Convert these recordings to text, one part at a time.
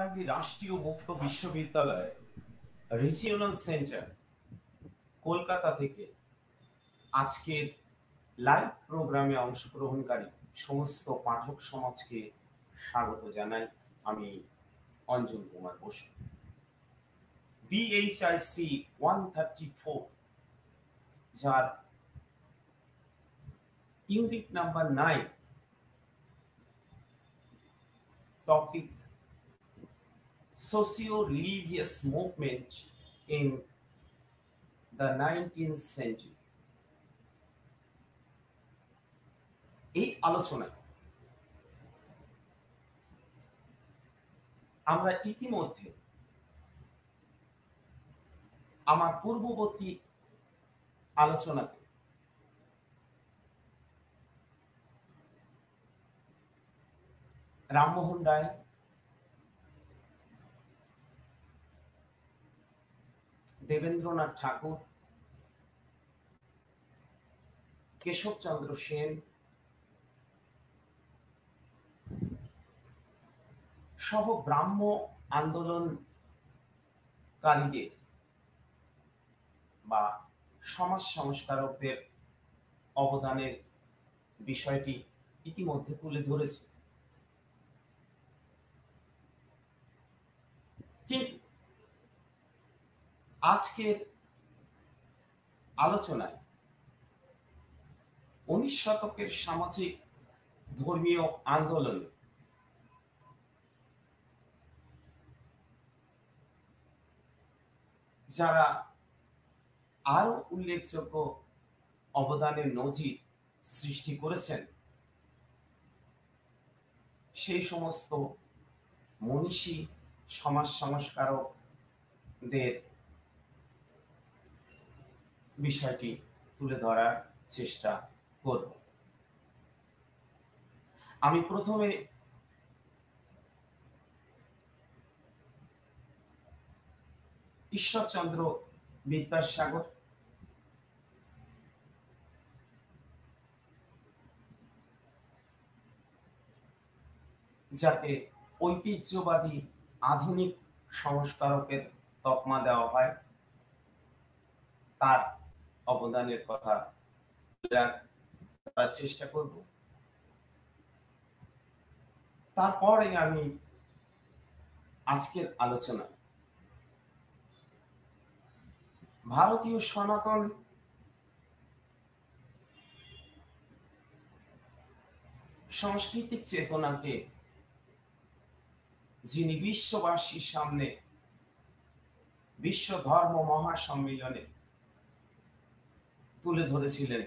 গান্ধী রাষ্ট্রীয় মুক্ত বিশ্ববিদ্যালয় রিজিওনাল সেন্টার কলকাতা থেকে আজকের লাইভ প্রোগ্রামে অংশগ্রহণকারী সমস্ত পাঠক সমাজকে স্বাগত জানাই। আমি অঞ্জন কুমার বসু। BHIC 134 যার unit number 9, topic socio-religious movement in the 19th century। এই আলোচনায় আমরা ইতিমধ্যে আমার পূর্ববর্তী আলোচনাতে রামমোহন রায়, দেবেন্দ্রনাথ ঠাকুর, কেশবচন্দ্র সেন সহ ব্রাহ্ম আন্দোলনকারীদের বা সমাজ সংস্কারকদের অবদানের বিষয়টি ইতিমধ্যে তুলে ধরেছে। কিন্তু আজকের আলোচনায় 19 শতকের সামাজিক ধর্মীয় আন্দোলনে যারা আরো উল্লেখযোগ্য অবদানের নজির সৃষ্টি করেছেন সেই সমস্ত মনীষী সমাজ সংস্কারকদের বিষয়টি তুলে ধরার চেষ্টা করব। আমি প্রথমে ঈশ্বরচন্দ্র বিদ্যাসাগর, যাকে ঐতিহ্যবাদী আধুনিক সংস্কারকের তকমা দেওয়া হয়, তার অবদানের কথা বলার চেষ্টা করব। তারপরে আমি আজকের আলোচনা ভারতীয় সনাতন সাংস্কৃতিক চেতনাকে যিনি বিশ্ববাসীর সামনে বিশ্ব ধর্ম মহাসম্মেলনে তুলে ধরেছিলেন,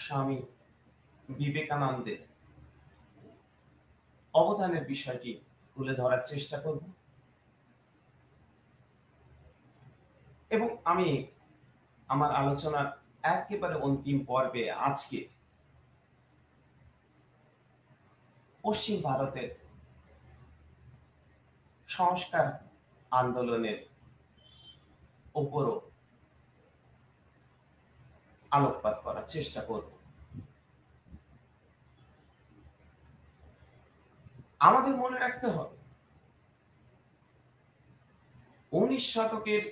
স্বামী বিবেকানন্দের অবদানের বিষয়টি তুলে ধরার চেষ্টা করব এবং আমি আমার আলোচনার একেবারে অন্তিম পর্বে আজকে পশ্চিম ভারতের সংস্কার আন্দোলনের উপরও আলোকপাত করার চেষ্টা করব। আমাদের মনে রাখতে হবে 19 শতকের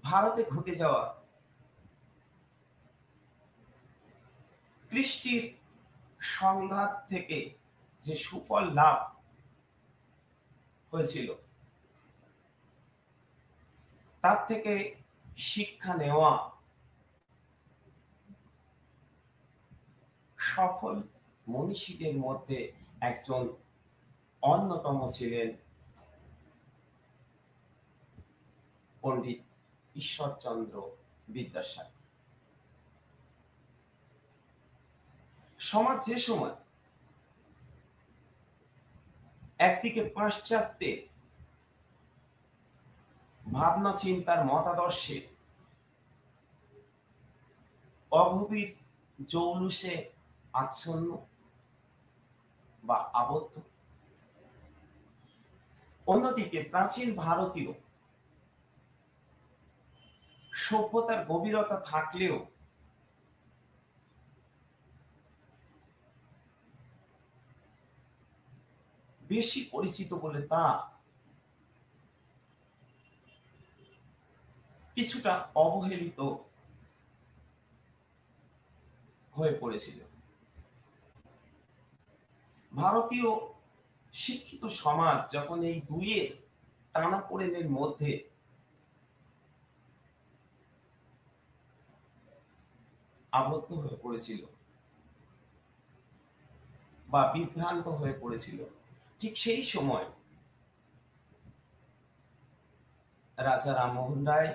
ভারতে ঘটে যাওয়া কৃষ্টির সংঘাত থেকে যে সুফল লাভ হয়েছিল তার থেকে শিক্ষা নেওয়া সফল মনীষীদের মধ্যে একজন অন্যতম ছিলেন পণ্ডিত ঈশ্বরচন্দ্র বিদ্যাসাগর। সমাজ যে সময় একদিকে পাশ্চাত্যের ভাবনা চিন্তার মতাদর্শে অগভীর জৌলুসে আচ্ছন্ন বা আবদ্ধ, অন্যদিকে প্রাচীন ভারতীয় সভ্যতার গভীরতা থাকলেও বেশি পরিচিত বলে তা কিছুটা অবহেলিত হয়ে পড়েছিল। ভারতীয় শিক্ষিত সমাজ যখন এই দুইয়ের টানাপোড়েনের মধ্যে আবদ্ধ হয়ে পড়েছিল বা বিভ্রান্ত হয়ে পড়েছিল, ঠিক সেই সময় রাজা রামমোহন রায়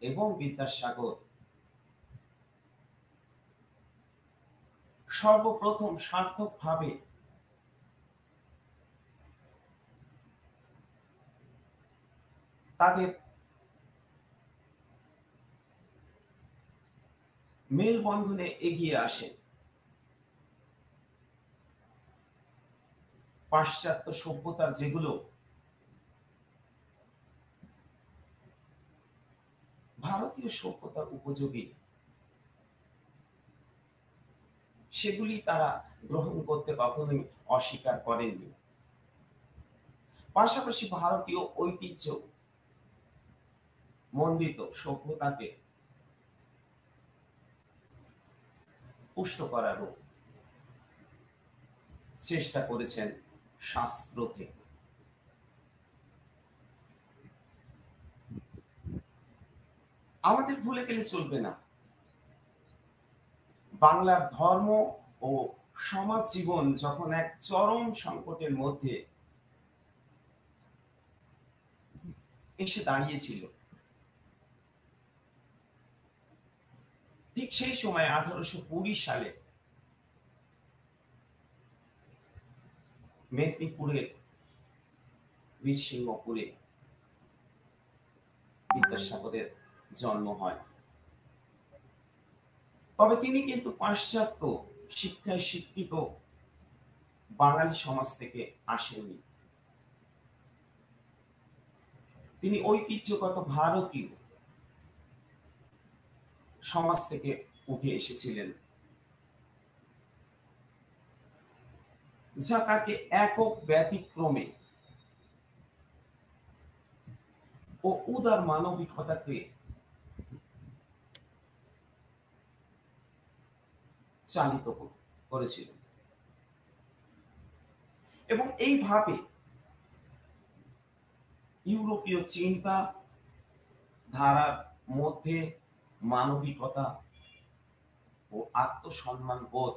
এবং বিদ্যাসাগর সর্বপ্রথম সার্থকভাবে তাদের মেলবন্ধনে এগিয়ে আসেন। পাশ্চাত্য সভ্যতার যেগুলো ভারতীয় সভ্যতার উপযোগী, সেগুলি তারা গ্রহণ করতে কখনোই অস্বীকার করেননি। পাশাপাশি ভারতীয় ঐতিহ্য মণ্ডিত সভ্যতাকে পুষ্ট করারও চেষ্টা করেছেন শাস্ত্র থেকে। আমাদের ভুলে গেলে চলবে না, বাংলার ধর্ম ও সমাজ জীবন যখন এক চরম সংকটের মধ্যে এসে দাঁড়িয়েছিল, ঠিক সেই সময় 1820 সালে মেদিনীপুরের বীরসিংহপুরে বিদ্যাসাগরের জন্ম হয়। তবে তিনি কিন্তু পাশ্চাত্য শিক্ষায় শিক্ষিত বাঙালি সমাজ থেকে আসেননি। তিনি ঐতিহ্যগত ভারতীয় সমাজ থেকে উঠে এসেছিলেন, যা তাকে একক ব্যতিক্রমে ও উদার মানবিকতাকে চালিত করেছিল। এবং এইভাবে ইউরোপীয় চিন্তা ধারার মধ্যে মানবিকতা ও আত্মসম্মান বোধ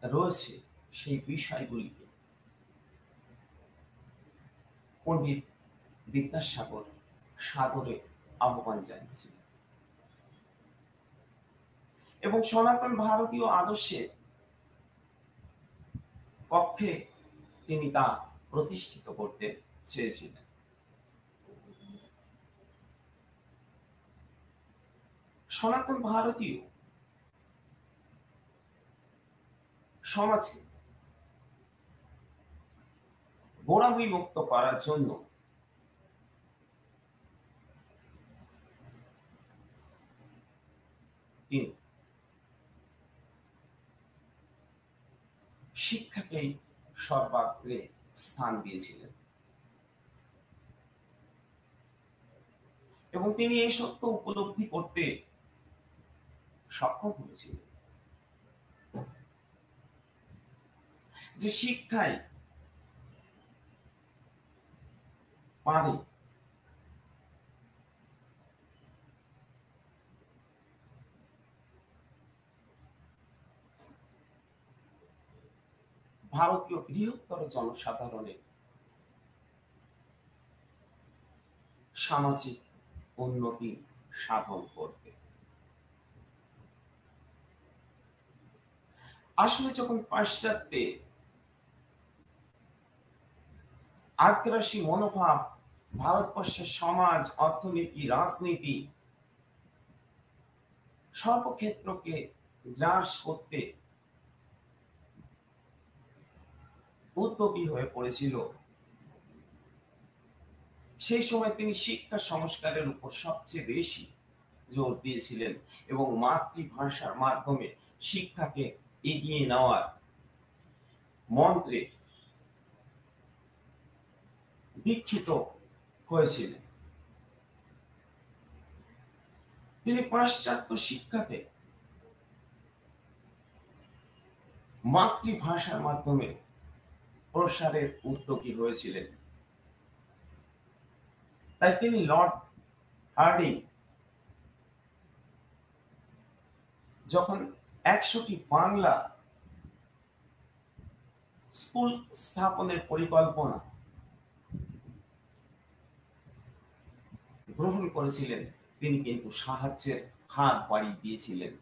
রয়েছে, সেই বিষয়গুলিকে পণ্ডিত বিদ্যাসাগর সাদরে আহ্বান জানিয়েছিলেন এবং সনাতন ভারতীয় আদর্শের পক্ষে তিনি তা প্রতিষ্ঠিত করতে চেয়েছিলেন। সনাতন ভারতীয় সমাজকে গোড়ামি মুক্ত করার জন্য তিনি শিক্ষাকেই সর্বাগ্রে স্থান দিয়েছিলেন এবং তিনি এই সত্য উপলব্ধি করতে সক্ষম হয়েছিলেন যে শিক্ষায় পারে ভারতীয় বৃহত্তর জনসাধারণের সামাজিক উন্নতি সাধন করতে। আসলে যখন পাশ্চাত্যে আগ্রাসী মনোভাব ভারতবর্ষের সমাজ, অর্থনীতি, রাজনীতি সর্বক্ষেত্রকে গ্রাস করতে উদ্যোগী হয়ে পড়েছিল, সেই সময় তিনি শিক্ষা সংস্কারের উপর সবচেয়ে বেশি জোর দিয়েছিলেন এবং মাতৃভাষার মাধ্যমে শিক্ষাকে এগিয়ে নেওয়ার মন্ত্রে দীক্ষিত হয়েছিলেন। তিনি পাশ্চাত্য শিক্ষাকে মাতৃভাষার মাধ্যমে প্রসারের উদ্যোগী হয়েছিলেন। তাই তিনি লর্ড হার্ডিং যখন 100টি বাংলা স্কুল স্থাপনের পরিকল্পনা গ্রহণ করেছিলেন, তিনি কিন্তু সাহায্যের হাত বাড়িয়ে দিয়েছিলেন।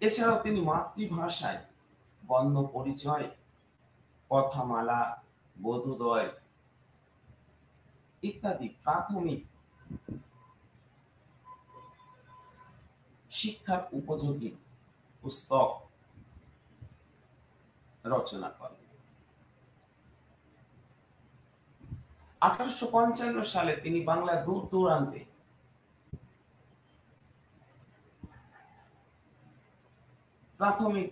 এছাড়াও তিনি মাতৃভাষায় বর্ণ পরিচয়, কথামালা, বোধোদয় ইত্যাদি প্রাথমিক শিক্ষার উপযোগী পুস্তক রচনা করেন। 1855 সালে তিনি বাংলার দূর দূরান্তে প্রাথমিক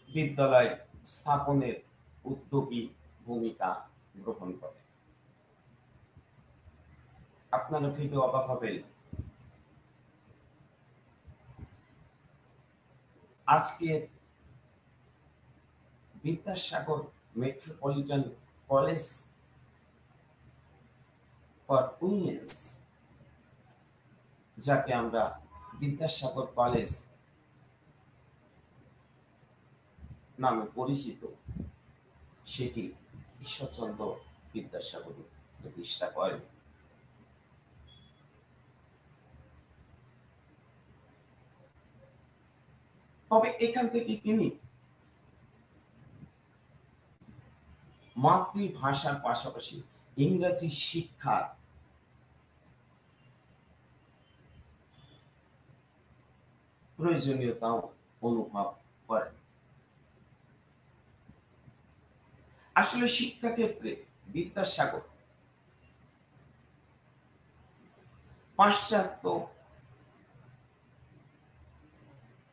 বিদ্যালয় স্থাপনের উদ্যোগী ভূমিকা গ্রহণ করেন। আপনারা ভেবে অবাক হবেন, আজকে Vidyasagar metropolitan college for women's, যাকে আমরা বিদ্যাসাগর কলেজ নামে পরিচিত, সেটি ঈশ্বরচন্দ্র বিদ্যাসাগর প্রতিষ্ঠা করেন। তবে এখান থেকে তিনি মাতৃভাষার পাশাপাশি ইংরেজি শিক্ষার প্রয়োজনীয়তাও অনুভব করেন। আসলে শিক্ষাক্ষেত্রে বিদ্যাসাগর পাশ্চাত্য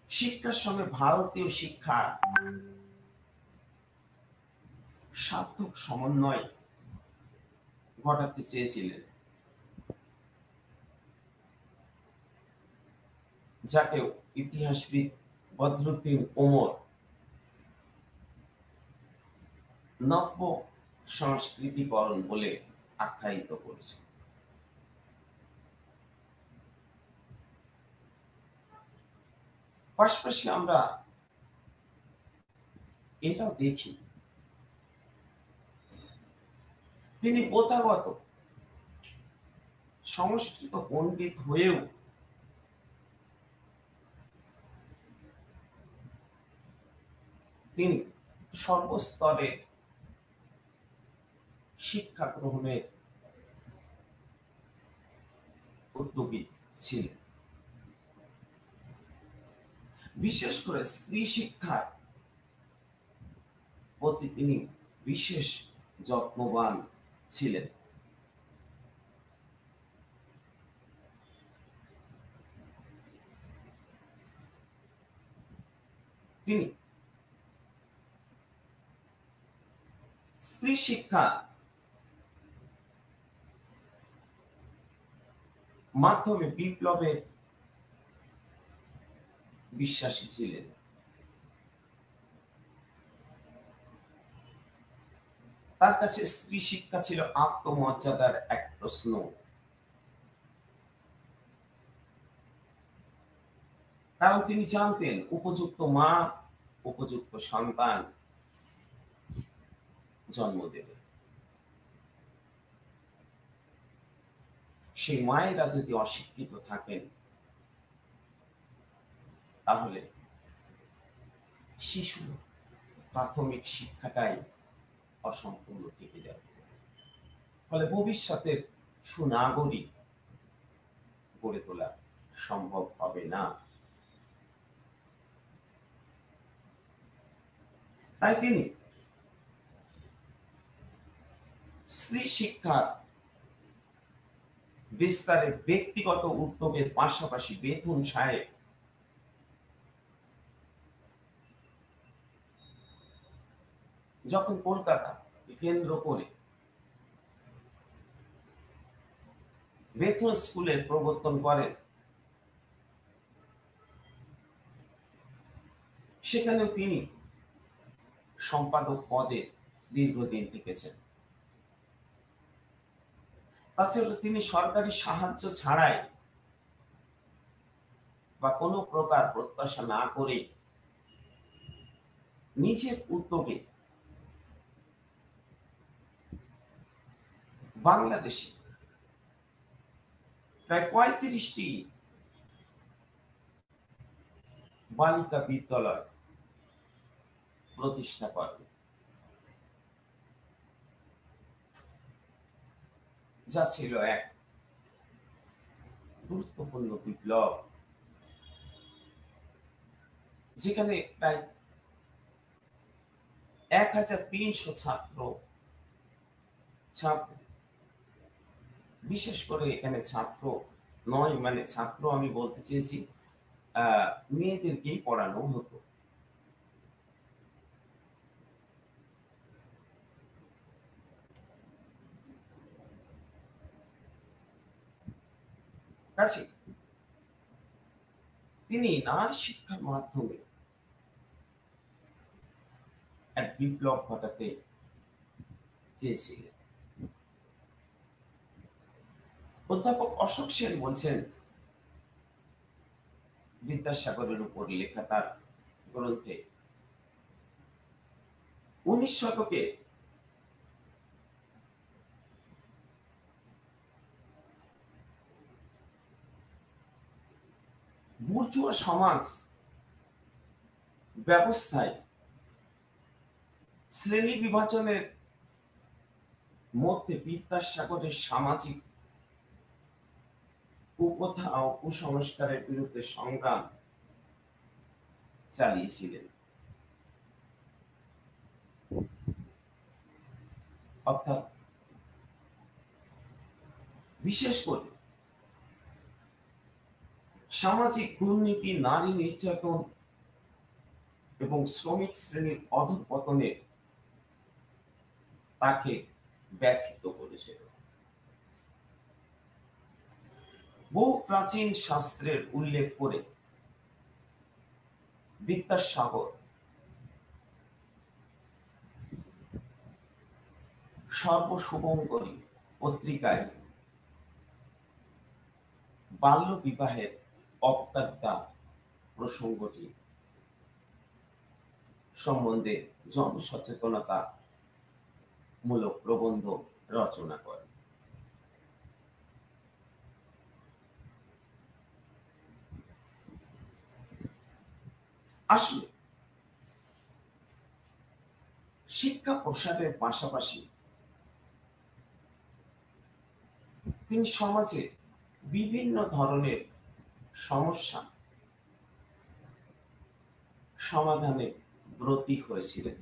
শিক্ষার সঙ্গে ভারতীয় শিক্ষার সার্থক সমন্বয় ঘটাতে চেয়েছিলেন, যাকে ইতিহাসবিদ বদরুদ্দিন ওমর নব্য সংস্কৃতিকরণ বলে আখ্যায়িত করেছে। পাশাপাশি আমরা এটাও দেখি, তিনি প্রথাগত সংস্কৃত পণ্ডিত হয়েও তিনি সর্বস্তরে শিক্ষা গ্রহণের উদ্যোগী ছিলেন। বিশেষ করে স্ত্রী শিক্ষার প্রতি তিনি বিশেষ যত্নবান ছিলেন। তিনি স্ত্রী শিক্ষা মাধ্যমে বিপ্লবের বিশ্বাসী ছিলেন। তার কাছে স্ত্রী শিক্ষা ছিল আত্মমর্যাদার এক প্রশ্ন। কারণ তিনি জানতেন উপযুক্ত মা উপযুক্ত সন্তান জন্ম দেবে। সেই মায়েরা যদি অশিক্ষিত থাকেন, তাহলে শিশু প্রাথমিক শিক্ষাটাই অসম্পূর্ণ থেকে যাবে, ফলে ভবিষ্যতের সুনাগরিক গড়ে তোলা সম্ভব হবে না। তাই তিনি স্ত্রী শিক্ষার বিস্তারে ব্যক্তিগত উদ্যোগের পাশাপাশি বেথুন সাহেব যখন কলকাতা কেন্দ্র করে বেথুন স্কুলের প্রবর্তন করেন, সেখানেও তিনি সম্পাদক পদে দীর্ঘদিন থেকেছেন। তাছাড়া তিনি সরকারি সাহায্য ছাড়াই বা কোনো প্রকার প্রত্যাশা না করে নিজের উদ্যোগে বাংলাদেশে প্রায় ৩৫টি বালিকা বিদ্যালয় প্রতিষ্ঠা করেন, যা ছিল এক গুরুত্বপূর্ণ বিপ্লব, যেখানে প্রায় ১৩০০ ছাত্র, বিশেষ করে এখানে ছাত্র নয়, মানে ছাত্র আমি বলতে চেয়েছি মেয়েদেরকেই পড়ানো হতো। কাছে তিনি নারী শিক্ষার মাধ্যমে এক বিপ্লব ঘটাতে চেয়েছিলেন। অধ্যাপক অশোক সেন বলছেন, বিদ্যাসাগরের উপর লেখা তার গ্রন্থে, ১৯ শতকে বুর্জোয়া সমাজ ব্যবস্থায় শ্রেণী বিভাজনের মধ্যে বিদ্যাসাগরের সামাজিক কুপ্রথা ও কুসংস্কারের বিরুদ্ধে সংগ্রাম চালিয়েছিলেন। অর্থাৎ বিশেষ করে সামাজিক দুর্নীতি, নারী নির্যাতন এবং শ্রমিক শ্রেণীর অধঃপতনের তাকে ব্যথিত করেছিল। বহু প্রাচীন শাস্ত্রের উল্লেখ করে বিদ্যাসাগর সর্বশুভঙ্করী পত্রিকায় বাল্য বিবাহের অবজ্ঞা প্রসঙ্গটি সম্বন্ধে জনসচেতনতা মূলক প্রবন্ধ রচনা করেন। আসলে শিক্ষা প্রসারের পাশাপাশি তিনি সমাজে বিভিন্ন ধরনের সমস্যা সমাধানে ব্রতী হয়েছিলেন।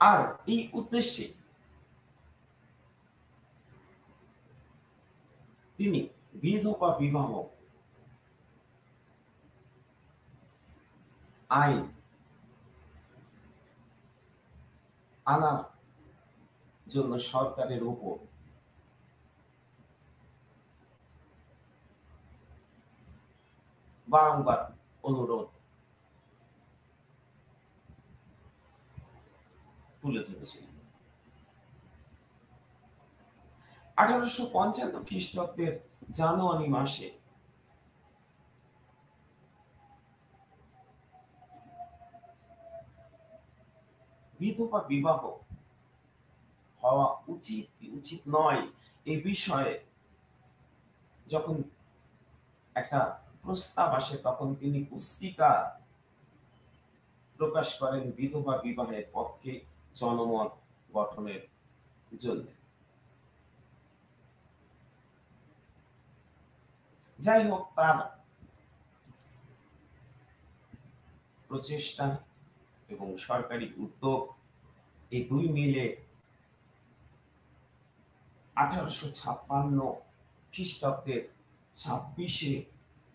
আর এই উদ্দেশ্যে তিনি বিধবা বিবাহ আইন আনার জন্য সরকারের উপর বারংবার অনুরোধ তুলে ধরেছিলেন। 1855 খ্রিস্টাব্দের জানুয়ারি মাসে বিধবা বিবাহ হওয়া উচিত কি উচিত নয় এই বিষয়ে যখন একটা প্রস্তাব আসে, তখন তিনি পুস্তিকা প্রকাশ করেন বিধবা বিবাহের পক্ষে জনমত গঠনের জন্য। যাই হোক, তার প্রচেষ্টা এবং সরকারি উদ্যোগ এই দুই মিলে 1856 খ্রিস্টাব্দের 26শে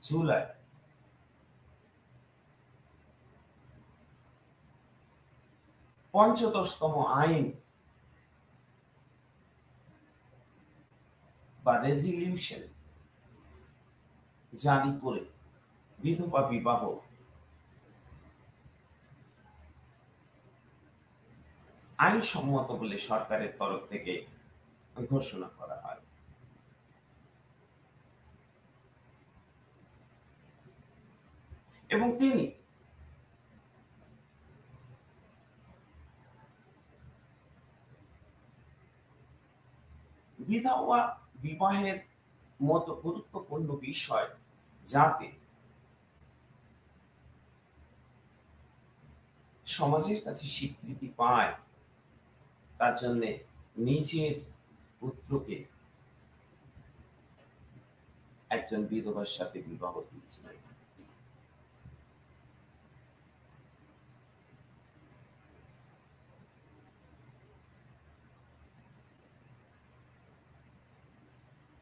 জুলাই পঞ্চদশতম আইন বা রেজলিউশন জারি করে বিধবা বিবাহ আইনসম্মত বলে সরকারের তরফ থেকে ঘোষণা করা হয়। এবং তিনি বিধবা বিবাহের মতো গুরুত্বপূর্ণ বিষয় যাতে সমাজের কাছে স্বীকৃতি পায় তার জন্য নিজের পুত্রকে একজন বিধবার সাথে বিবাহ দিয়েছিলেন।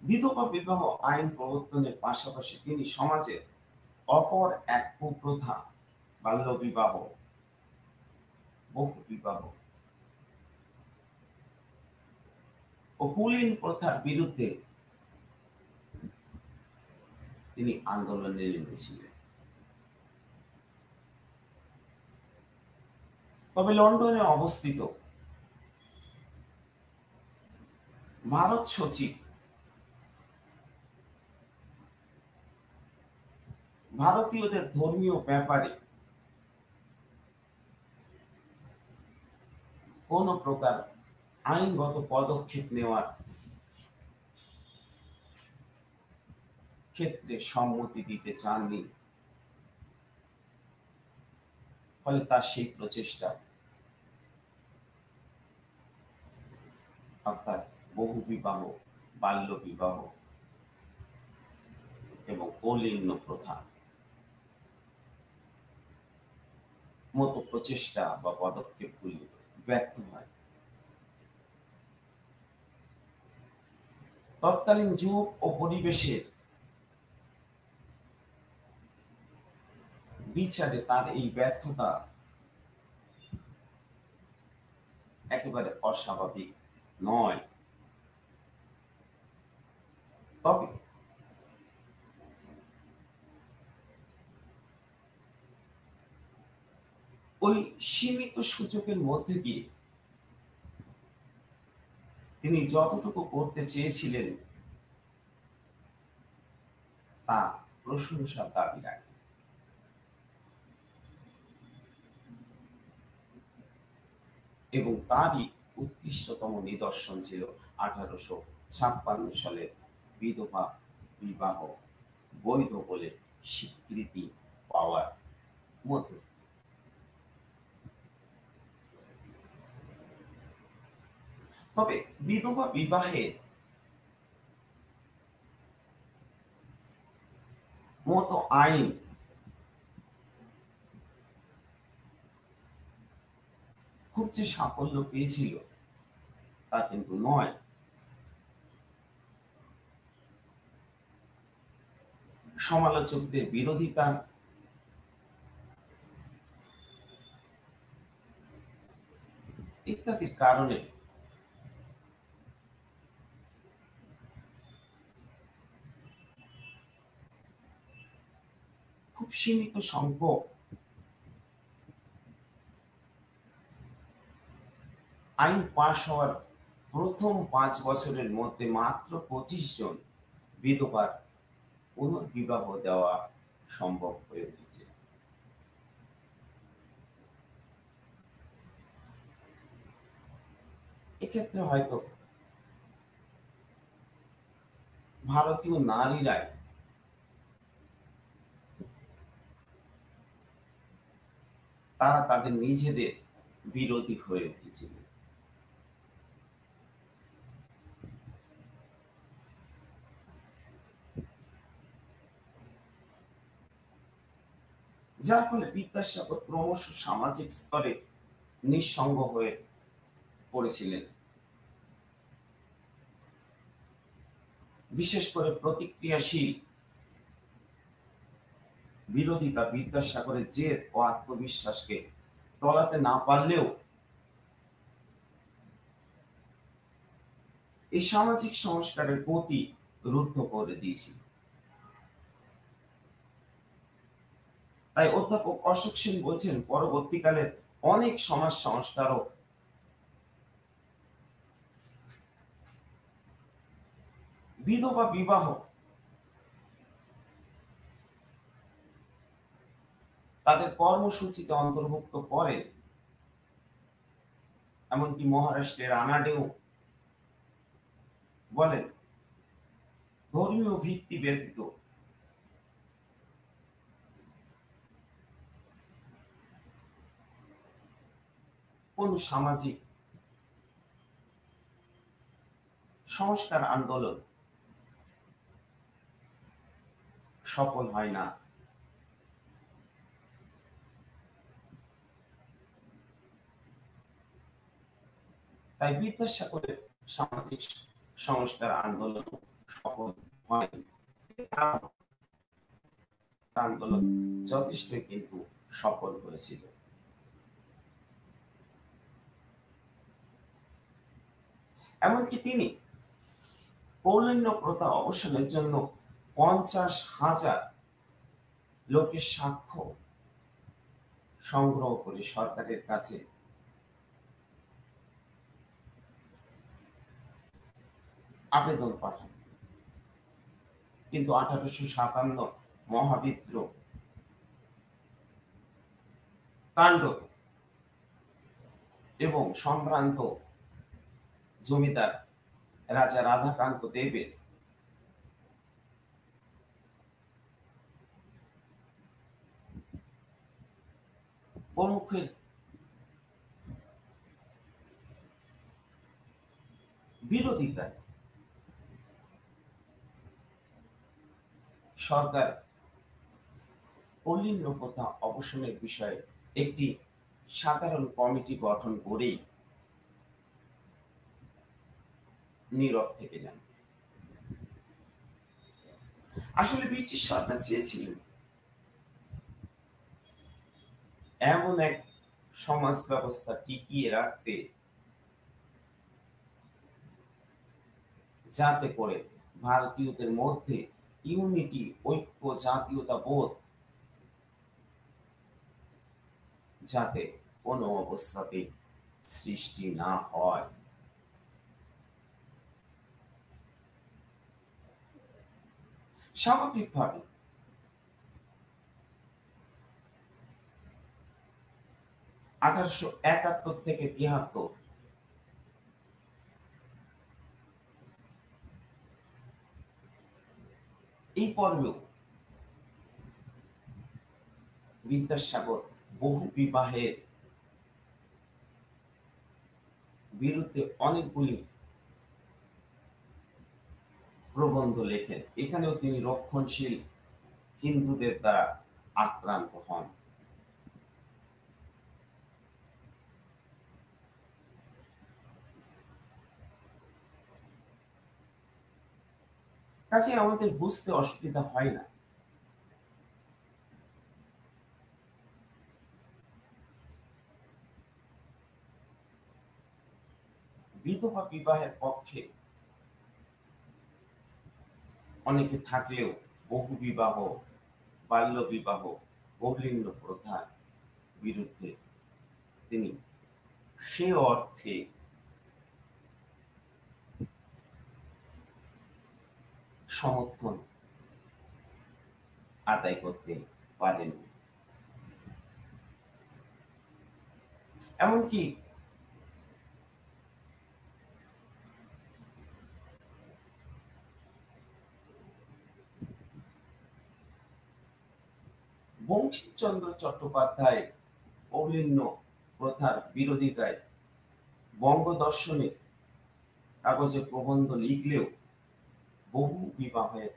বিধবা বিবাহ আইন প্রবর্তনের পাশাপাশি তিনি সমাজের অপর এক কুপ্রথা বাল্য বিবাহ, বহু বিবাহ ও কুলীন প্রথার বিরুদ্ধে তিনি আন্দোলনে নেমেছিলেন। তবে লন্ডনে অবস্থিত ভারত সচিব ভারতীয়দের ধর্মীয় ব্যাপারে কোন প্রকার আইনগত পদক্ষেপ নেওয়ার ক্ষেত্রে সম্মতি দিতে চাননি। ফলে তার সেই প্রচেষ্টা অর্থাৎ বহু বিবাহ, বাল্য বিবাহ এবং কৌলিন্য প্রথা মতো প্রচেষ্টা বা পদক্ষেপগুলি ব্যর্থ হয়। তৎকালীন যুগ ও পরিবেশের বিচারে তার এই ব্যর্থতা একেবারে অস্বাভাবিক নয়। তবে ওই সীমিত সুযোগের মধ্যে দিয়ে তিনি যতটুকু করতে চেয়েছিলেন তা প্রশংসার দাবি রাখে। এবং তারই উৎকৃষ্টতম নিদর্শন ছিল 1856 সালের বিধবা বিবাহ বৈধ বলে স্বীকৃতি পাওয়ার মধ্যে। তবে বিধবা বিবাহের মতো আইন খুব যে সাফল্য পেয়েছিল তা কিন্তু নয়। সমালোচকদের বিরোধিতা, ইত্যাদির কারণে খুব সীমিত সংখ্যক আইন পাশ হওয়ার প্রথম 5 বছরের মধ্যে মাত্র 25 জন বিধবার পুনর্বিবাহ দেওয়া সম্ভব হয়ে উঠেছে। এক্ষেত্রে হয়তো ভারতীয় নারীরাই তারা তাদের নিজেদের বিরোধী হয়ে উঠেছিল। যার ফলে বিদ্যাসাগর ক্রমশ সামাজিক স্তরে নিঃসঙ্গ হয়ে পড়েছিলেন। বিশেষ করে প্রতিক্রিয়াশীল বিরোধিতা বিদ্যাসাগরের জেদ ও আত্মবিশ্বাসকে টলাতে না পারলেও এই সামাজিক সংস্কারের গতি রুদ্ধ করে দিয়েছিল। তাই অধ্যাপক অশোক সেন বলছেন, পরবর্তীকালে অনেক সমাজ সংস্কারক বিধবা বিবাহ তাদের কর্মসূচিতে অন্তর্ভুক্ত করে। এমনকি মহারাষ্ট্রের আনাডেও বলেন, ধর্মীয় ভিত্তি ব্যতীত কোন সামাজিক সংস্কার আন্দোলন সফল হয় না। তাই বিদ্যাসাগরের সামাজিক সংস্কার আন্দোলন সফল হয়নি। আন্দোলন যথেষ্ট কিন্তু সফল হয়েছিল। এমনকি তিনি কৌলিন্য প্রথা অবসানের জন্য 50,000 লোকের সাক্ষ্য সংগ্রহ করে সরকারের কাছে আবেদন পাঠান। কিন্তু 1857 মহাবিদ্রোহ কাণ্ড এবং সম্ভ্রান্ত জমিদার রাজা রাধাকান্ত দেবের প্রমুখের বিরোধিতায় সরকার কৌলিন্য প্রথা অবসানের বিষয়ে একটি সাধারণ কমিটি গঠন করেই নীরব থেকে যান। আসলে ব্রিটিশ সরকার চেয়েছিলেন এমন এক সমাজ ব্যবস্থা টিকিয়ে রাখতে যাতে করে ভারতীয়দের মধ্যে ইউনিটি, ঐক্য, জাতীয়তা বোধ যাতে কোনো অবস্থাতে সৃষ্টি না হয়। স্বাভাবিকভাবে 1871 থেকে 73 এই পর্বেও বিদ্যাসাগর বহু বিবাহের বিরুদ্ধে অনেকগুলি প্রবন্ধ লেখেন। এখানেও তিনি রক্ষণশীল হিন্দুদের দ্বারা আক্রান্ত হন। কাজে আমাদের বুঝতে অসুবিধা হয় না বিধবা বিবাহের পক্ষে অনেকে থাকলেও বহু বিবাহ, বাল্য বিবাহ, কৌলিন্য প্রথার বিরুদ্ধে তিনি সে অর্থে সমর্থন আদায় করতে পারেন। এমনকি বঙ্কিমচন্দ্র চট্টোপাধ্যায় কৌলিন্য প্রথার বিরোধিতায় বঙ্গদর্শনে কাগজে প্রবন্ধ লিখলেও বহু বিবাহের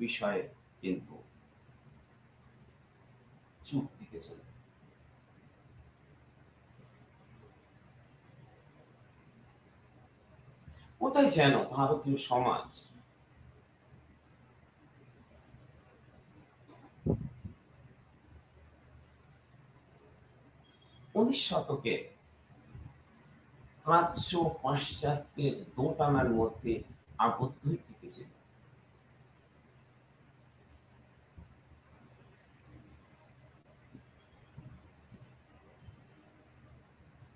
বিষয়ে কিন্তু চুপ থেকেছেন। কোথায় যেন ভারতীয় সমাজ উনিশ শতকে প্রাচ্য পাশ্চাত্যের দোটানার মধ্যে আবদ্ধই থেকেছিল।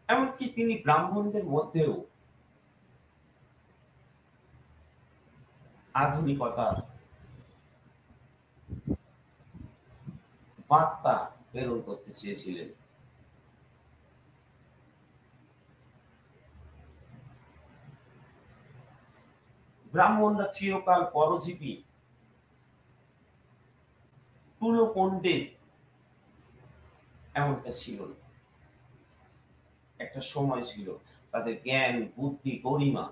এমনকি তিনি ব্রাহ্মণদের মধ্যেও আধুনিকতার বার্তা প্রেরণ করতে চেয়েছিলেন। ব্রাহ্মণরা চিরকাল পরজীবী, তুলো পণ্ডিত এমনটা ছিল না। একটা সময় ছিল তাদের জ্ঞান, বুদ্ধি, গরিমা,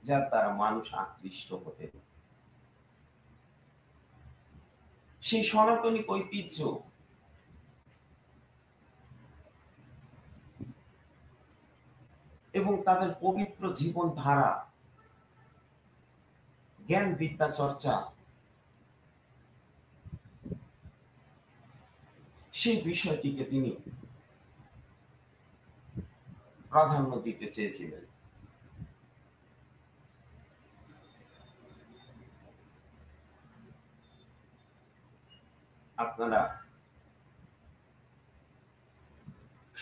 যার দ্বারা মানুষ আকৃষ্ট হতেন। সেই সনাতনী ঐতিহ্য এবং তাদের পবিত্র জীবন ধারা, জ্ঞান বিদ্যা চর্চা, সেই বিষয়টিকে তিনি প্রাধান্য দিতে চেয়েছিলেন। আপনারা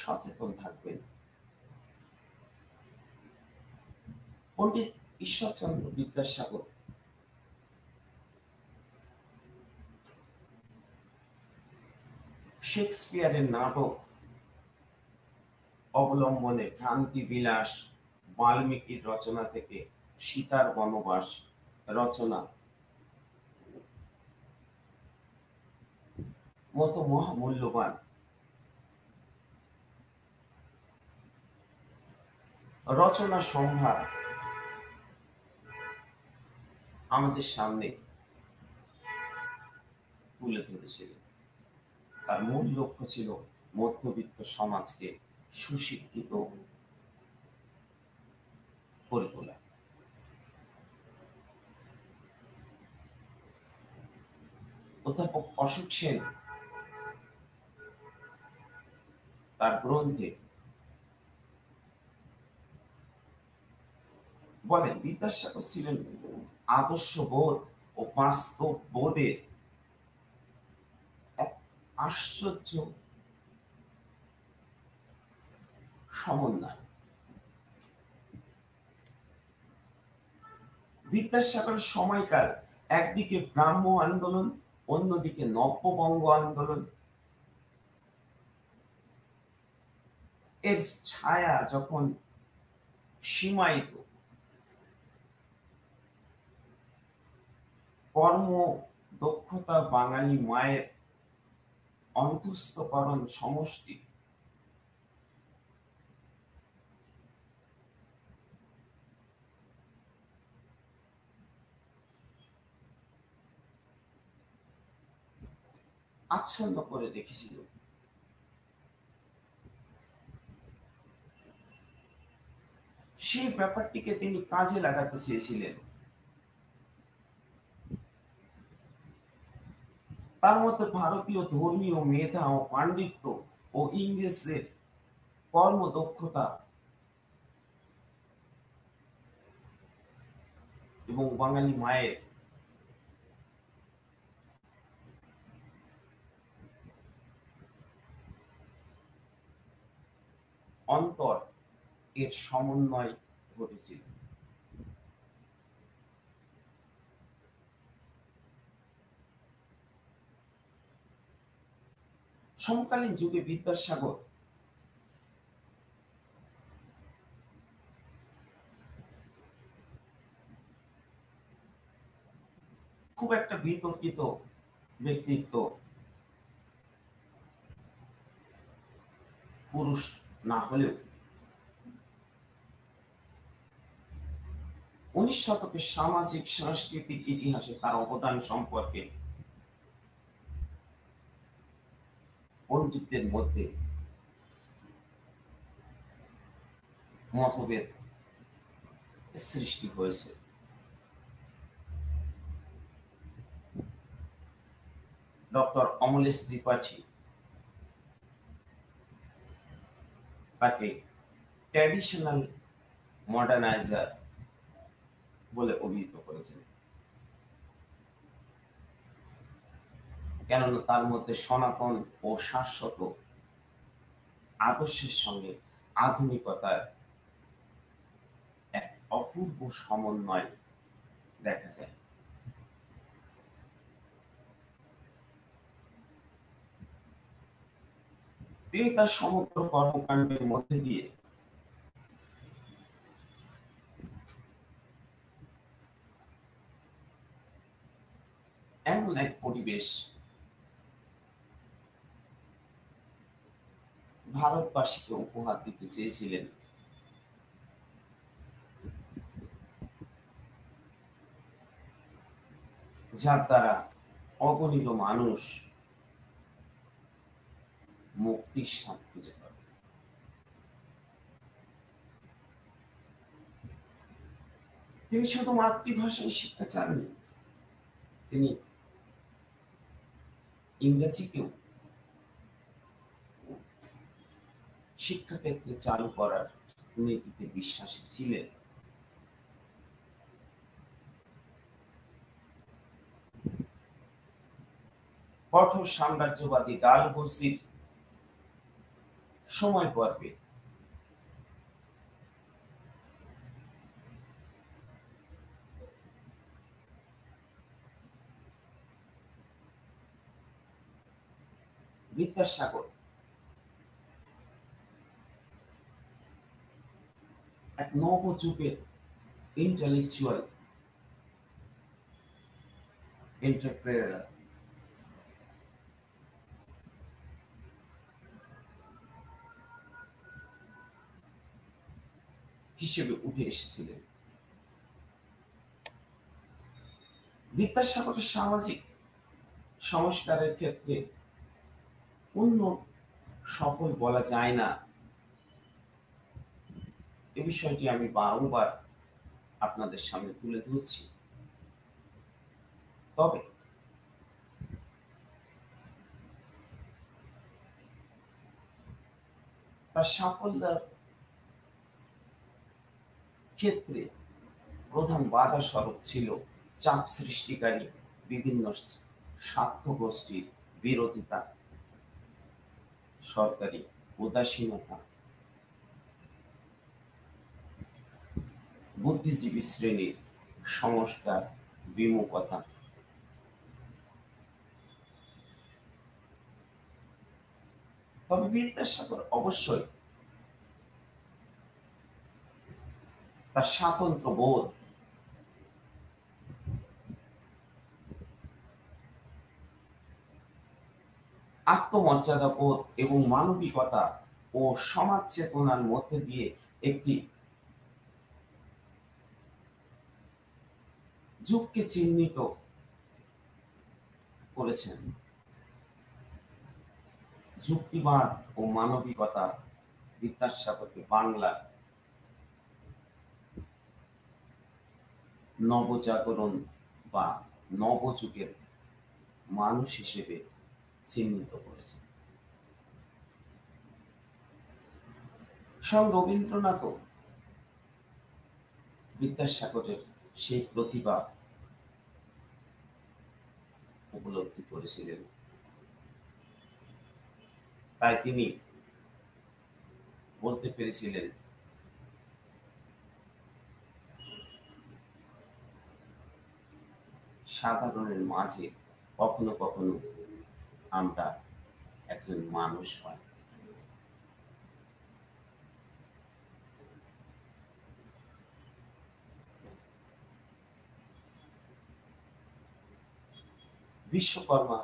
সচেতন থাকবেন। পণ্ডিত ঈশ্বরচন্দ্র বিদ্যাসাগর শেক্সপিয়ারের নাটক অবলম্বনে ভ্রান্তি বিলাস, বাল্মীকির রচনা থেকে সীতার বনবাস রচনা মতো মহামূল্যবান রচনা সম্ভার আমাদের সামনে তুলে ধরেছিলেন। তার মূল লক্ষ্য ছিল মধ্যবিত্ত সমাজকে সুশিক্ষিত করে তোলা। অধ্যাপক অশোক সেন তার গ্রন্থে বলেন, বিদ্যাসাগর ছিলেন আদর্শবোধ ও বাস্তব বোধের এক আশ্চর্য সমন্বয়। বিদ্যাসাগরের সময়কাল একদিকে ব্রাহ্ম আন্দোলন, অন্যদিকে নব্যবঙ্গ আন্দোলন, এর ছায়া যখন সীমায়িত, কর্ম দক্ষতা বাঙালি মায়ের অন্তঃস্থকরণ সমষ্টি, আচ্ছন্ন করে রেখেছিল। সেই ব্যাপারটিকে তিনি কাজে লাগাতে চেয়েছিলেন। তার মধ্যে ভারতীয় ধর্মীয় মেধা ও পাণ্ডিত্য ও ইংরেজদের কর্মদক্ষতা এবং বাঙালি মায়ের অন্তর এর সমন্বয় ঘটেছিল। সমকালীন যুগে বিদ্যাসাগর খুব একটা বিতর্কিত ব্যক্তিত্ব, পুরুষ না হলেও 19 শতকের সামাজিক সাংস্কৃতিক ইতিহাসে তার অবদান সম্পর্কে পণ্ডিতদের মধ্যে মতভেদ সৃষ্টি হয়েছে। ডক্টর অমলেশ ত্রিপাঠী তাকে ট্র্যাডিশনাল মডার্নাইজার বলে অভিহিত করেছেন, কেননা তার মধ্যে সনাতন ও শাশ্বত আদর্শের সঙ্গে আধুনিকতার এক অপূর্ব সমন্বয় দেখা যায়। তিনি তার সমগ্র কর্মকাণ্ডের মধ্যে দিয়ে এমন এক পরিবেশ ভারতবাসীকে উপহার দিতে চেয়েছিলেন যার দ্বারা অগণিত মানুষ মুক্তির স্বাদ খুঁজে পাবে। তিনি শুধু মাতৃভাষায় শিক্ষা চাননি, তিনি ইংরেজিকেও শিক্ষাক্ষেত্রে চালু করার নীতিতে বিশ্বাসী ছিলেন। কঠোর সাম্রাজ্যবাদী ডালহৌসির সময় পর্বে বিদ্যাসাগর এক নবযুগের ইন্টেলেকচুয়াল এন্টারপ্রেনার হিসেবে উঠে এসেছিলেন। বিদ্যাসাগরের সামাজিক সংস্কারের ক্ষেত্রে অন্য সফল বলা যায় না, এ বিষয়টি আমি বারংবার আপনাদের সামনে তুলে ধরছি। তবে তার সাফল্যের ক্ষেত্রে প্রধান বাধা স্বরূপ ছিল চাপ সৃষ্টিকারী বিভিন্ন স্বার্থ গোষ্ঠীর বিরোধিতা, সরকারি উদাসীনতা, বুদ্ধিজীবী শ্রেণীর সংস্কার বিমুখতা। তবে বিদ্যাসাগর অবশ্যই তার স্বাতন্ত্র্য বোধ, আত্মমর্যাদা বোধ এবং মানবিকতা ও সমাজ চেতনার মধ্যে দিয়ে একটি যুগকে চিহ্নিত করেছেন। যুক্তিবাদ ও মানবিকতা বিদ্যাসাগরকে বাংলার নবজাগরণ বা নবযুগের মানুষ হিসেবে চিহ্নিত করেছে। স্বয়ং রবীন্দ্রনাথও বিদ্যাসাগরের সেই প্রতিভা উপলব্ধি করেছিলেন। তাই তিনি বলতে পেরেছিলেন, সাধারণের মাঝে কখনো কখনো আমরা একজন মানুষ পাই। বিশ্বকর্মা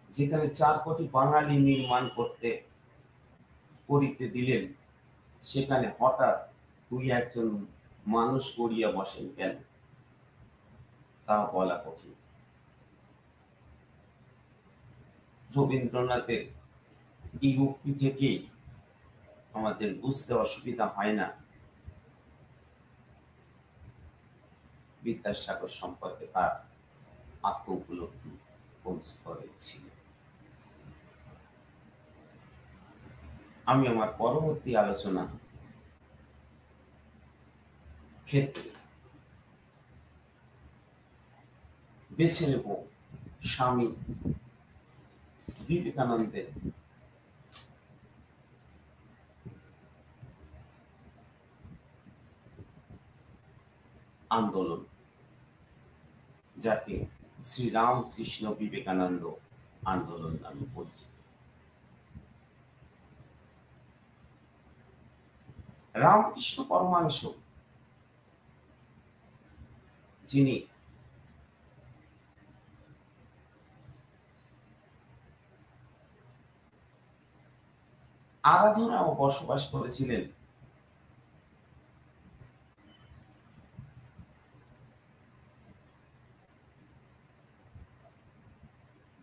যেখানে 4 কোটি বাঙালি নির্মাণ করিতে দিলেন, সেখানে হঠাৎ তুই একজন মানুষ করিয়া বসেন কেন, তা বলা কঠিন। রবীন্দ্রনাথের এই উক্তি থেকেই আমাদের বুঝতে অসুবিধা হয় না বিদ্যাসাগর সম্পর্কে তার আত্ম উপলব্ধি কোন স্তরে ছিল। আমি আমার পরবর্তী আলোচনা ক্ষেত্রে বেছে নেব স্বামী বিবেকানন্দের আন্দোলন, যাকে শ্রীরামকৃষ্ণ বিবেকানন্দ আন্দোলন নামে পরিচিত। রামকৃষ্ণ পরমহংস, যিনি আরাধনা ও বসবাস করেছিলেন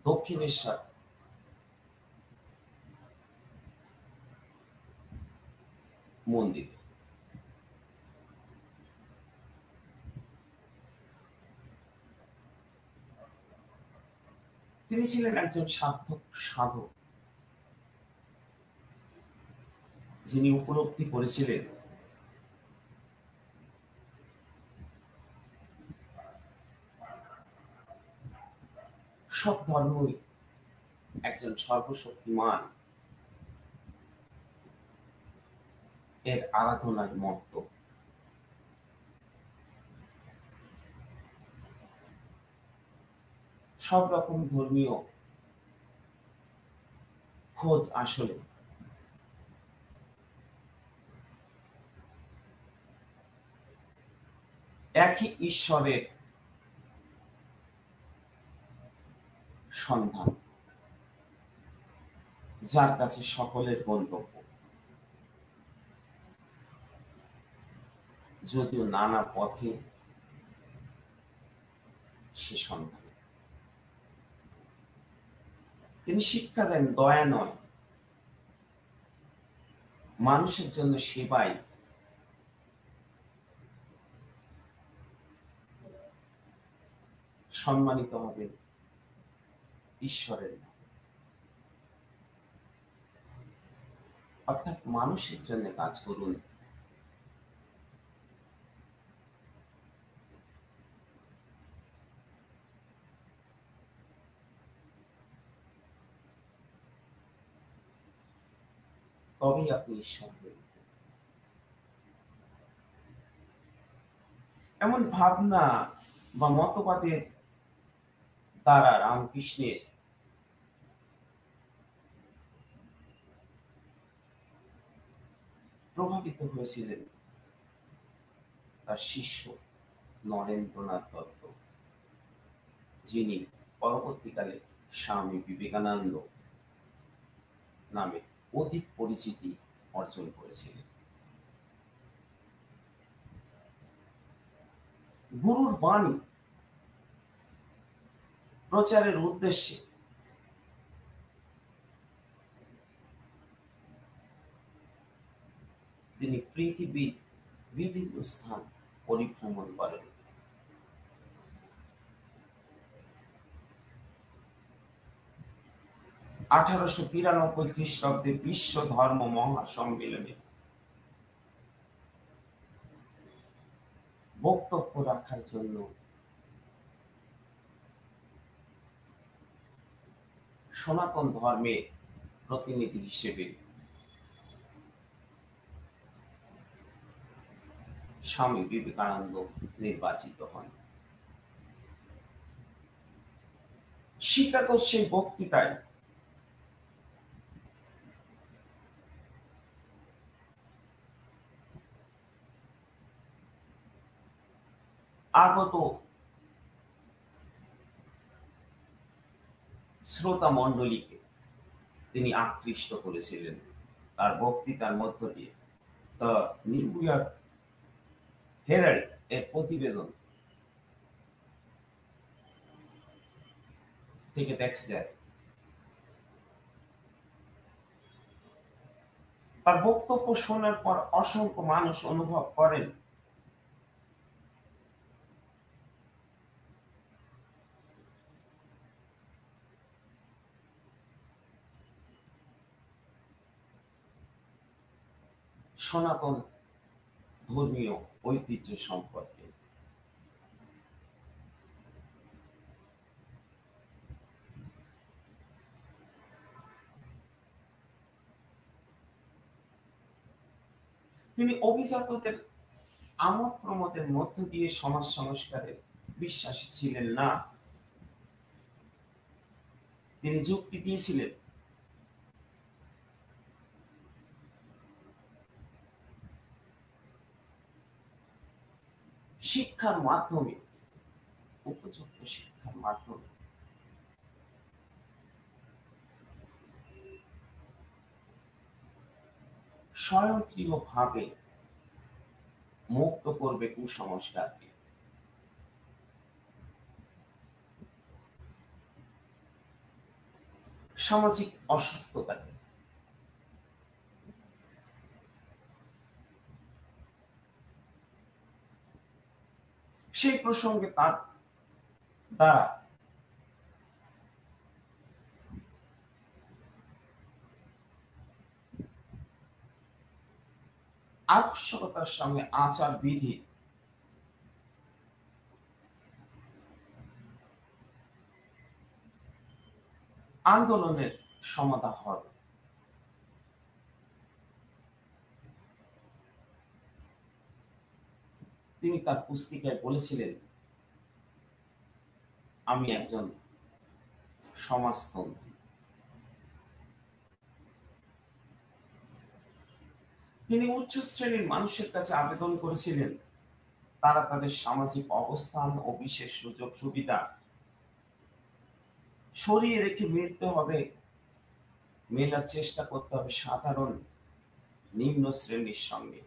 দক্ষিণেশ্বর মন্দিরে। তিনি ছিলেন একজন সাধক, যিনি উপলব্ধি করেছিলেন সব ধর্মই একজন সর্বশক্তিমান এর আরাধনার মত্ত। সব রকম ধর্মীয় খোঁজ আসলে একই ঈশ্বরের সন্ধান, যার কাছে সকলের গন্তব্য, যদিও নানা পথে সে সন্ধান। তিনি শিক্ষা দেন দয়া নয়, মানুষের জন্য সেবাই সম্মানিত হবে ঈশ্বরের নাম। অর্থাৎ মানুষের জন্য কাজ করুন, তবেই আপনি ঈশ্বর হয়ে উঠবেন। এমন ভাবনা বা মতবাদের দ্বারা রামকৃষ্ণের প্রভাবিত হয়েছিলেন তার শিষ্য নরেন্দ্রনাথ দত্ত, যিনি পরবর্তীকালে স্বামী বিবেকানন্দ নামে অধিক পরিচিতি অর্জন করেছিলেন। গুরুর বাণী প্রচারের উদ্দেশ্যে তিনি পৃথিবীর বিভিন্ন স্থান পরিভ্রমণ করেন। 1893 খ্রিস্টাব্দে বিশ্ব ধর্ম মহাসম্মেলনে বক্তব্য রাখার জন্য সনাতন ধর্মের প্রতিনিধি হিসেবে স্বামী বিবেকানন্দ নির্বাচিত হন। শিকাগোর সেই বক্তৃতায় আগত শ্রোতা মণ্ডলীকে তিনি আকৃষ্ট করেছিলেন তার বক্তৃতার মধ্য দিয়ে। দ্য নিউ ইয়র্ক হেরাল্ড এর প্রতিবেদন থেকে দেখা যায়, তার বক্তব্য শোনার পর অসংখ্য মানুষ অনুভব করেন সনাতন ধর্মীয় ঐতিহ্য সম্পর্কে। তিনি অভিজাতদের আমোদ প্রমোদের মধ্য দিয়ে সমাজ সংস্কারে বিশ্বাসী ছিলেন না। তিনি যুক্তি দিয়েছিলেন শিক্ষার মাধ্যমে, উপযুক্ত শিক্ষার মাধ্যমে স্বয়ংক্রিয়ভাবে মুক্ত করবে কুসংস্কারকে। সামাজিক অসুস্থতাকে। সেই প্রসঙ্গে তার দ্বারা আবশ্যকতার সঙ্গে আচার বিধি আন্দোলনের সমাধা হবে। তিনি তার পুস্তিকায় বলেছিলেন, আমি একজন সমাজতন্ত্রী। তিনি উচ্চ শ্রেণীর মানুষের কাছে আবেদন করেছিলেন তারা তাদের সামাজিক অবস্থান ও বিশেষ সুযোগ সুবিধা সরিয়ে রেখে মেলার চেষ্টা করতে হবে সাধারণ নিম্ন শ্রেণীর সঙ্গে।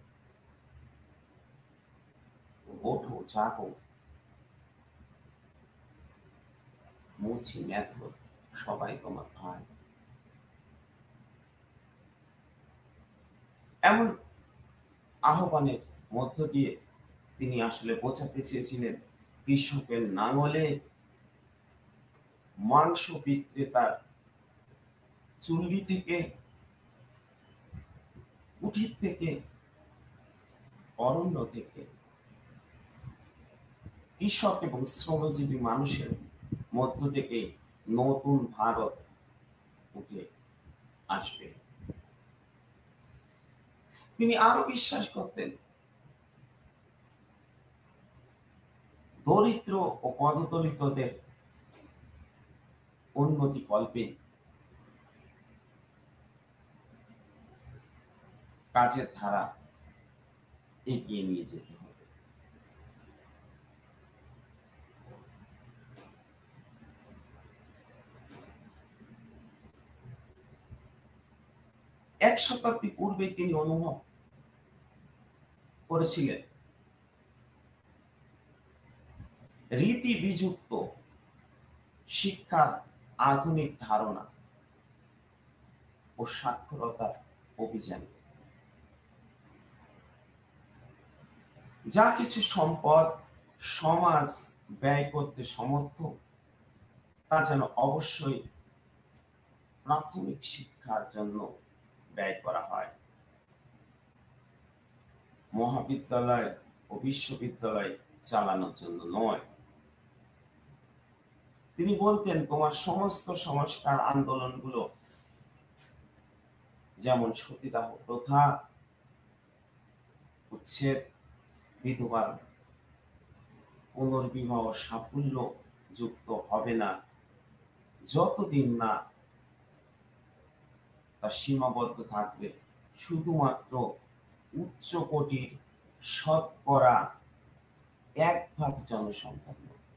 ওঠো জাগো, মুছি মেথর, সবাই তোমার ভাই। এমন আহ্বানের মধ্য দিয়ে তিনি আসলে বোঝাতে চেয়েছিলেন কৃষকের নাঙলে মাংস বিক্রেতার চুল্লি থেকে, কুঠির থেকে, অরণ্য থেকে কৃষক এবং শ্রমজীবী মানুষের মধ্য থেকে নতুন ভারত উঠে আসবে। তিনি আরো বিশ্বাস করতেন দরিদ্র ও পদদলিতদের উন্নতি কল্পে কাজের ধারা এগিয়ে নিয়ে যেতে হবে। এক শতাব্দী পূর্বে তিনি অনুভব করেছিলেন রীতি বিযুক্ত শিক্ষার আধুনিক ধারণা ও সাক্ষরতার অভিযান যা কিছু সম্পদ সমাজ ব্যয় করতে সমর্থ, তা যেন অবশ্যই প্রাথমিক শিক্ষার জন্য ব্যয় করা হয়, মহাবিদ্যালয় ও বিশ্ববিদ্যালয় চালানোর জন্য নয়। তিনি বলতেন তোমার সমস্ত সংস্কার আন্দোলনগুলো, যেমন সতীদাহ প্রথা উচ্ছেদ, বিধবার পুনর্বিবাহ সাফল্য যুক্ত হবে না যতদিন না তা সীমাবদ্ধ থাকবে শুধুমাত্র উচ্চ কোটির শতকরা 1% জনসংখ্যার মধ্যে।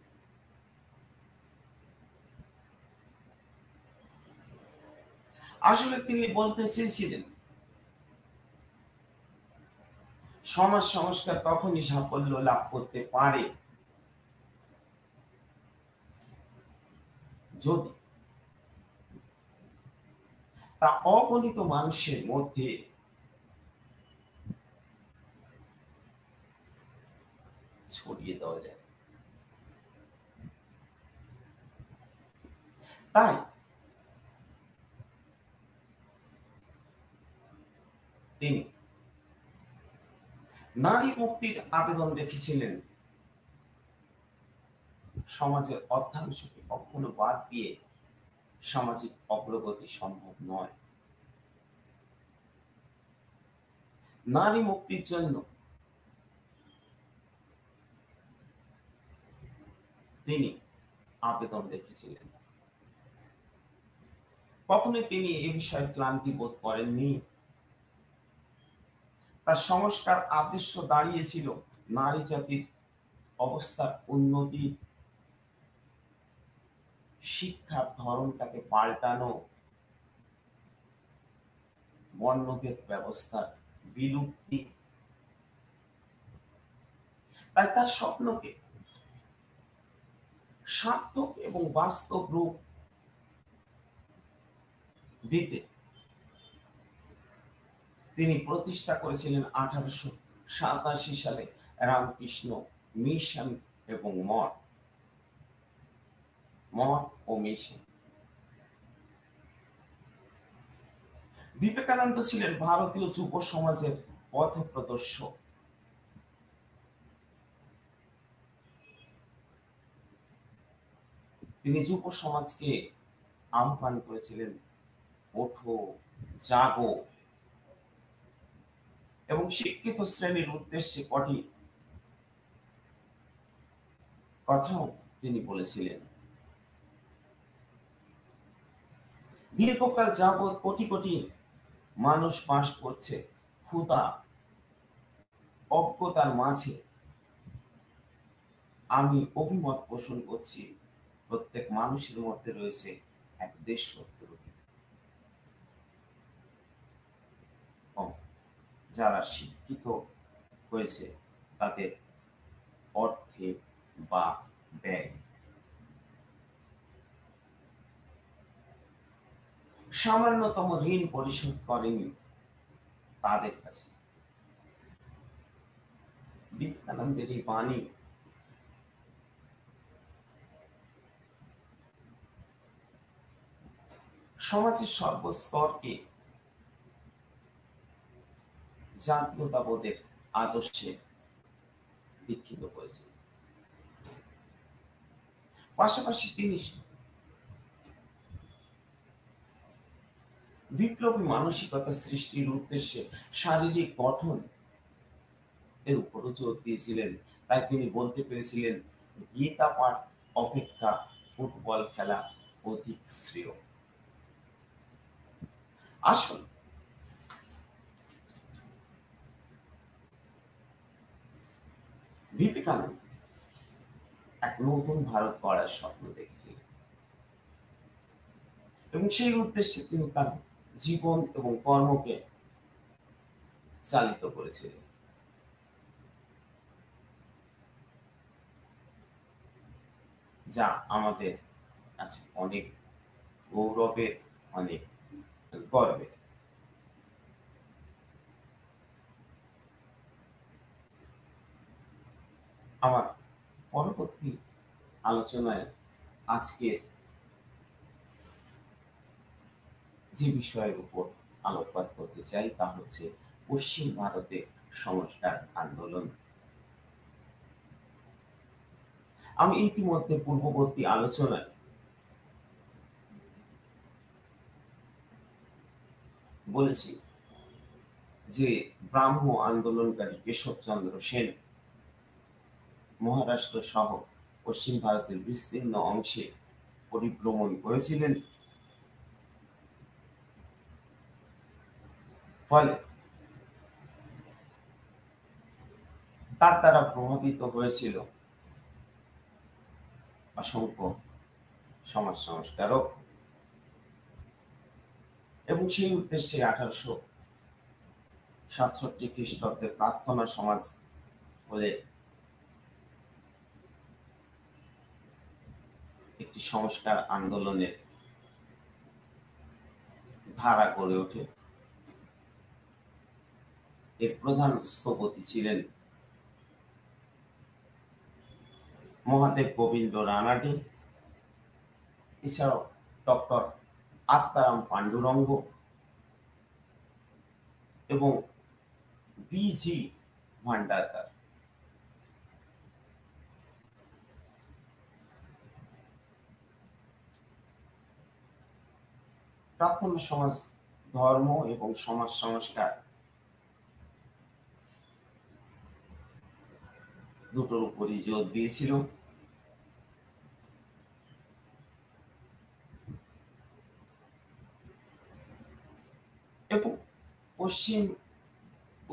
আসলে তিনি বলতে চেয়েছিলেন সমাজ সংস্কার তখনই সাফল্য লাভ করতে পারে যদি তা অগণিত মানুষের মধ্যে ছড়িয়ে দেওয়া যায়। তাই তিনি নারী মুক্তির আবেদন রেখেছিলেন, সমাজের অর্ধাংশকে কখনো বাদ দিয়ে সামাজিক অগ্রগতি সম্ভব নয়। নারী মুক্তির জন্য তিনি আবেদন রেখেছিলেন। কখনোই তিনি এ বিষয়ে ক্লান্তি বোধ করেননি। তার সংস্কার আদর্শ দাঁড়িয়েছিল নারী জাতির অবস্থার উন্নতি, শিক্ষার ধরনটাকে পাল্টানো, বর্ণভেদ ব্যবস্থার বিলুপ্তি। তাই তার স্বপ্নকে সার্থক এবং বাস্তব রূপ দিতে তিনি প্রতিষ্ঠা করেছিলেন 1887 সালে রামকৃষ্ণ মিশন এবং মঠ ও মিশন। বিবেকানন্দ ছিলেন ভারতীয় যুব সমাজের পথপ্রদর্শক। তিনি যুব সমাজকে আহ্বান করেছিলেন, ওঠো, জাগো, এবং শিক্ষিত শ্রেণীর উদ্দেশ্যে কটি কথাও তিনি বলেছিলেন। দীর্ঘকাল যাবৎ কোটি কোটি মানুষ বাস করছে ক্ষুধা, অজ্ঞতার মাঝে। আমি অভিমত পোষণ করছি, প্রত্যেক মানুষের মধ্যে রয়েছে এক দেশভক্তি। যারা শিক্ষিত হয়েছে তাদের অর্থে বা ব্যয়, সামান্যতম ঋণ পরিশোধ করেনি তাদের কাছে। বিবেকানন্দের এই বাণী সমাজের সর্বস্তরকে জাতীয়তাবোধের আদর্শে দীক্ষিত করেছে। পাশাপাশি তিনি বিপ্লবী মানসিকতা সৃষ্টির উদ্দেশ্যে শারীরিক গঠন এর উপরও জোর দিয়েছিলেন। তাই তিনি বলতে পেরেছিলেন, গীতা পাঠ অপেক্ষা ফুটবল খেলা অধিক শ্রেয়। আসুন বিবেকানন্দ এক নতুন ভারত গড়ার স্বপ্ন দেখছিলেন এবং সেই উদ্দেশ্যে তিনি তার জীবন এবং কর্মকে চালিত করেছিলেন। যা আমাদের কাছে অনেক গৌরবের, অনেক গর্বের। আমার পরবর্তী আলোচনায় আজকের যে বিষয়ের উপর আলোকপাত করতে চাই তা হচ্ছে পশ্চিম ভারতে সংস্কার আন্দোলন। আমি ইতিমধ্যে পূর্ববর্তী আলোচনায় বলেছি যে ব্রাহ্ম আন্দোলনকারী কেশবচন্দ্র সেন মহারাষ্ট্র সহ পশ্চিম ভারতের বিস্তীর্ণ অংশে পরিভ্রমণ করেছিলেন। ফলে তার দ্বারা প্রভাবিত হয়েছিল অসংখ্য সমাজ সংস্কারক এবং সেই উদ্দেশ্যে 1867 খ্রিস্টাব্দে প্রার্থনা সমাজ বলে একটি সংস্কার আন্দোলনের ধারা গড়ে ওঠে। এর প্রধান স্থপতি ছিলেন মহাদেব গোবিন্দ রানাডে, এছাড়াও ডক্টর আত্মারাম পাণ্ডুরঙ্গ এবং বি.জি. ভান্ডারকার। প্রার্থনা সমাজ ধর্ম এবং সমাজ সংস্কার দুটোর উপরই জোর দিয়েছিল। এবং পশ্চিম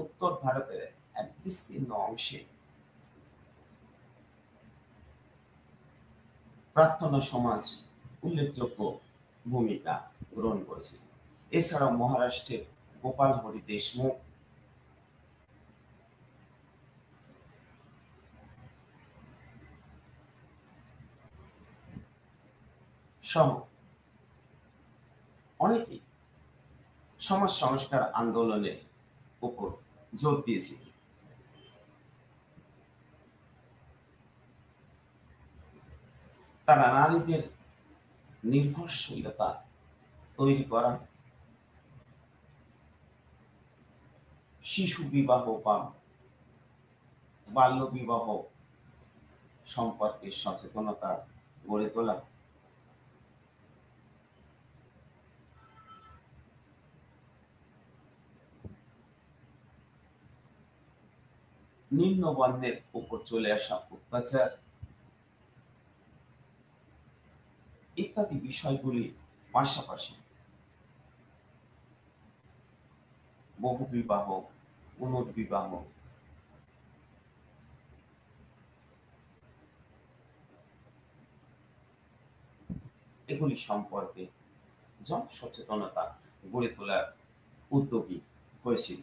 উত্তর ভারতের এক বিস্তীর্ণ অংশে প্রার্থনা সমাজ উল্লেখযোগ্য ভূমিকা গ্রহণ করেছিল। এছাড়াও মহারাষ্ট্রের গোপাল হরি দেশমুখ, সহ অনেকেই সমাজ সংস্কার আন্দোলনের উপর জোর দিয়েছিল। তারা নারীদের নির্ভরশীলতা তৈরি করা, শিশু বিবাহ বা বাল্য বিবাহ সম্পর্কে সচেতনতা গড়ে তোলা, নিম্ন বর্ণের উপর চলে আসা অত্যাচার ইত্যাদি বিষয়গুলি পাশাপাশি বহুবিবাহ, পুনর্বিবাহ, এগুলি সম্পর্কে জনসচেতনতা গড়ে তোলার উদ্যোগী হয়েছিল।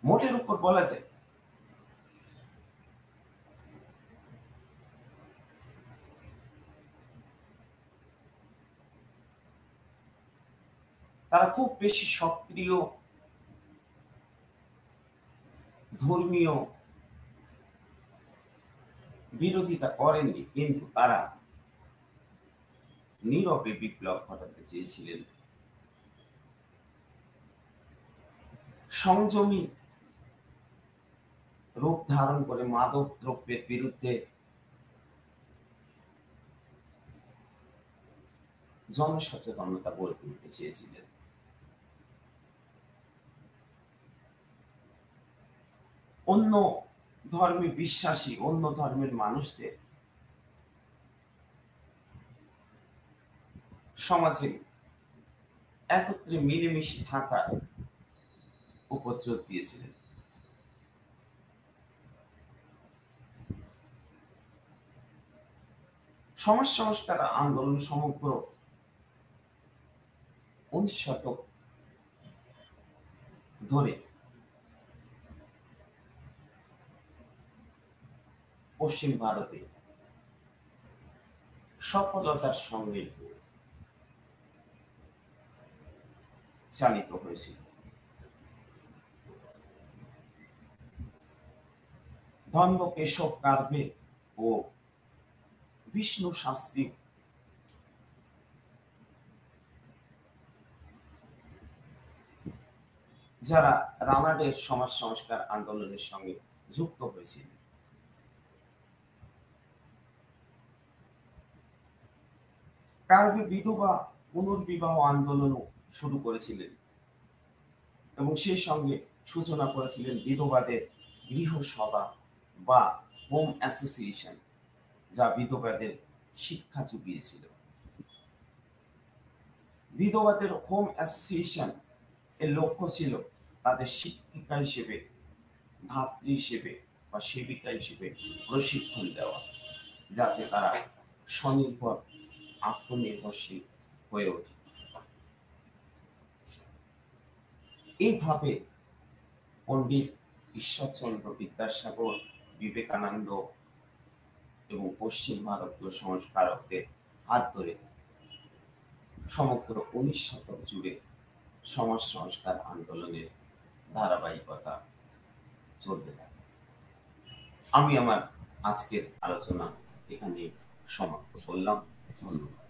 মোটের উপর বলা যায় তারা খুব বেশি সক্রিয় ধর্মীয় বিরোধিতা করেননি, কিন্তু তারা নীরবে বিপ্লব ঘটাতে চেয়েছিলেন। সংযমী রূপ ধারণ করে মাদক দ্রব্যের বিরুদ্ধে জনসচেতনতা গড়ে তুলতে চেয়েছিলেন। অন্য ধর্মে বিশ্বাসী, অন্য ধর্মের মানুষদের সমাজে একত্রে মিলেমিশে থাকার উপর জোর দিয়েছিলেন। সমাজ সংস্কার আন্দোলন সমগ্র 19 শতক ধরে পশ্চিম ভারতে সফলতার সঙ্গে চালিত হয়েছিল। ধর্ম কেশব কার্ভে ও বিষ্ণু শাস্ত্রী যারা রানাডের সমাজ সংস্কার আন্দোলনের সঙ্গে যুক্ত হয়েছিল। কার্ভে বিধবা পুনর্বিবাহ আন্দোলনও শুরু করেছিলেন এবং সেই সঙ্গে সূচনা করেছিলেন বিধবাদের গৃহসভা বা হোম অ্যাসোসিয়েশন, যা বিধবাদের শিক্ষা জুগিয়েছিল। বিধবাদের হোম অ্যাসোসিয়েশন এর লক্ষ্য ছিল তাদের শিক্ষিকা হিসেবে, ধাত্রী হিসেবে বা সেবিকা হিসেবে প্রশিক্ষণ দেওয়া, যাতে তারা স্বনির্ভর, আত্মনির্ভরশীল হয়ে ওঠে। এইভাবে পণ্ডিত ঈশ্বরচন্দ্র বিদ্যাসাগর, বিবেকানন্দ এবং পশ্চিম ভারতীয় সংস্কারকদের হাত ধরে সমগ্র 19 শতক জুড়ে সমাজ সংস্কার আন্দোলনের ধারাবাহিকতা চলতে থাকে। আমি আমার আজকের আলোচনা এখানে সমাপ্ত করলাম। ধন্যবাদ।